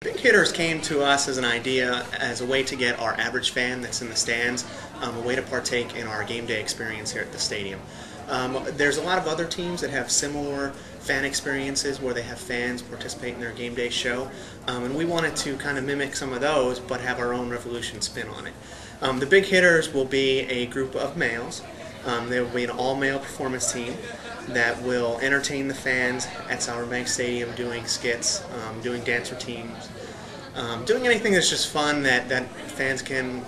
Big Hitters came to us as an idea, as a way to get our average fan that's in the stands, a way to partake in our game day experience here at the stadium. There's a lot of other teams that have similar fan experiences where they have fans participate in their game day show, and we wanted to kind of mimic some of those but have our own Revolution spin on it. The Big Hitters will be a group of males. There will be an all-male performance team that will entertain the fans at Sovereign Bank Stadium, doing skits, doing dance routines, doing anything that's just fun that fans can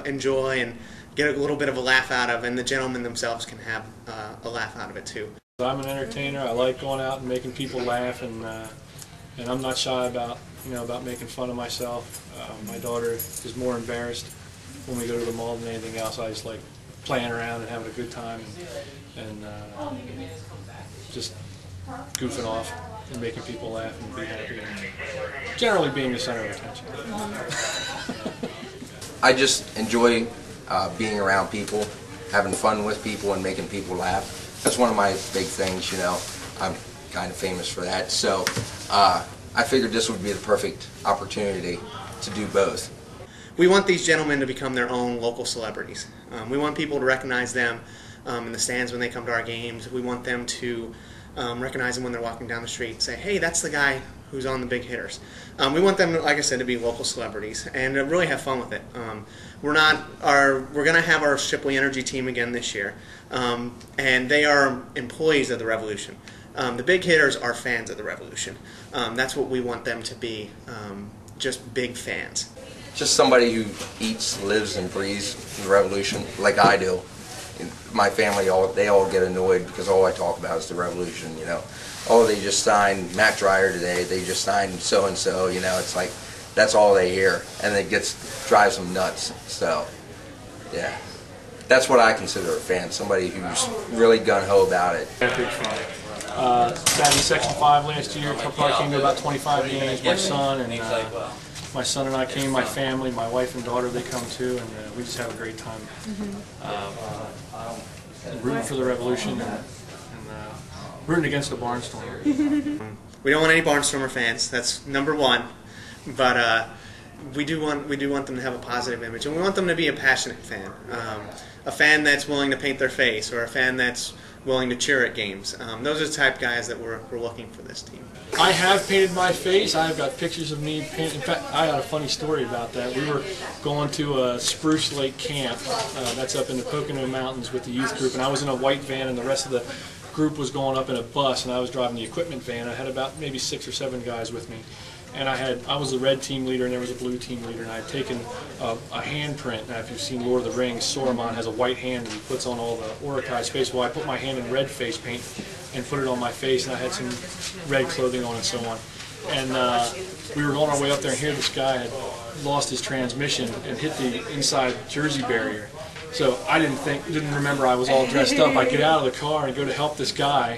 enjoy and get a little bit of a laugh out of, and the gentlemen themselves can have a laugh out of it too. I'm an entertainer. I like going out and making people laugh, and I'm not shy about making fun of myself. My daughter is more embarrassed when we go to the mall than anything else. I just like playing around and having a good time and just goofing off and making people laugh and be happy and generally being the center of attention. I just enjoy being around people, having fun with people and making people laugh. That's one of my big things, you know. I'm kind of famous for that. So I figured this would be the perfect opportunity to do both. We want these gentlemen to become their own local celebrities. We want people to recognize them in the stands when they come to our games. We want them to recognize them when they're walking down the street and say, hey, that's the guy who's on the Big Hitters. We want them, like I said, to be local celebrities and really have fun with it. We're going to have our Shipley Energy team again this year, and they are employees of the Revolution. The Big Hitters are fans of the Revolution. That's what we want them to be, just big fans. Just somebody who eats, lives, and breathes the Revolution like I do. My family, they all get annoyed because all I talk about is the Revolution, you know. Oh, they just signed Matt Dreyer today, they just signed so-and-so, you know, it's like, that's all they hear, and it drives them nuts. So, yeah. That's what I consider a fan, somebody who's really gung-ho about it. Big fan. Sat in Section 5 last year, probably came to about 25 games. My son and I came, my family, my wife and daughter, they come too, and we just have a great time. Rooting for the Revolution and rooting against the Barnstormer. We don't want any Barnstormer fans. That's number one. But we do want them to have a positive image, and we want them to be a passionate fan, a fan that's willing to paint their face, or a fan that's willing to cheer at games. Those are the type of guys that we're looking for this team. I have painted my face. I've got pictures of me painted. In fact, I got a funny story about that. We were going to a Spruce Lake camp that's up in the Pocono Mountains with the youth group, and I was in a white van, and the rest of the group was going up in a bus, and I was driving the equipment van. I had about maybe 6 or 7 guys with me. And I was the red team leader, and there was a blue team leader, and I had taken a handprint. Now, if you've seen Lord of the Rings, Saruman has a white hand, and he puts on all the Uruk-hai space. Well, I put my hand in red face paint and put it on my face, and I had some red clothing on and so on. And we were going our way up there, and here this guy had lost his transmission and hit the inside Jersey barrier. So I didn't remember I was all dressed up. I get out of the car and go to help this guy.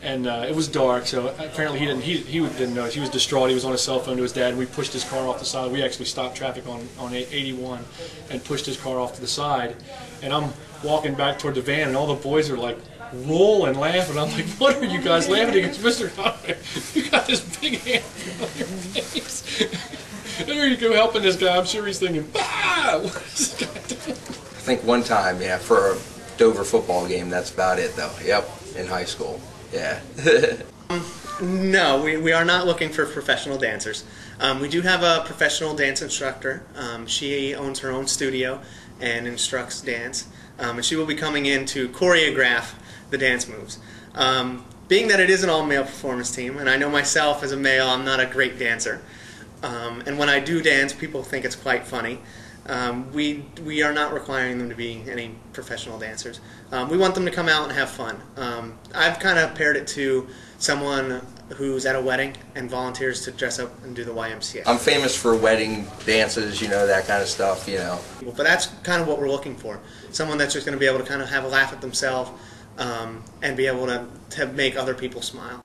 And it was dark, so apparently he didn't know. He was distraught. He was on his cell phone to his dad, and we pushed his car off the side. We actually stopped traffic on 81 and pushed his car off to the side. And I'm walking back toward the van, and all the boys are like rolling, laughing. I'm like, what are you guys laughing against, Mr. Hunter? You got this big hand on your face. And there you go helping this guy. I'm sure he's thinking, bah! What is this guy doing? I think one time, yeah, for a Dover football game, that's about it though. Yep, in high school. Yeah. No, we are not looking for professional dancers. We do have a professional dance instructor. She owns her own studio and instructs dance. And she will be coming in to choreograph the dance moves. Being that it is an all-male performance team, and I know myself as a male, I'm not a great dancer. And when I do dance, people think it's quite funny. We are not requiring them to be any professional dancers. We want them to come out and have fun. I've kind of paired it to someone who's at a wedding and volunteers to dress up and do the YMCA. I'm famous for wedding dances, you know, that kind of stuff, you know. But that's kind of what we're looking for. Someone that's just going to be able to kind of have a laugh at themselves and be able to make other people smile.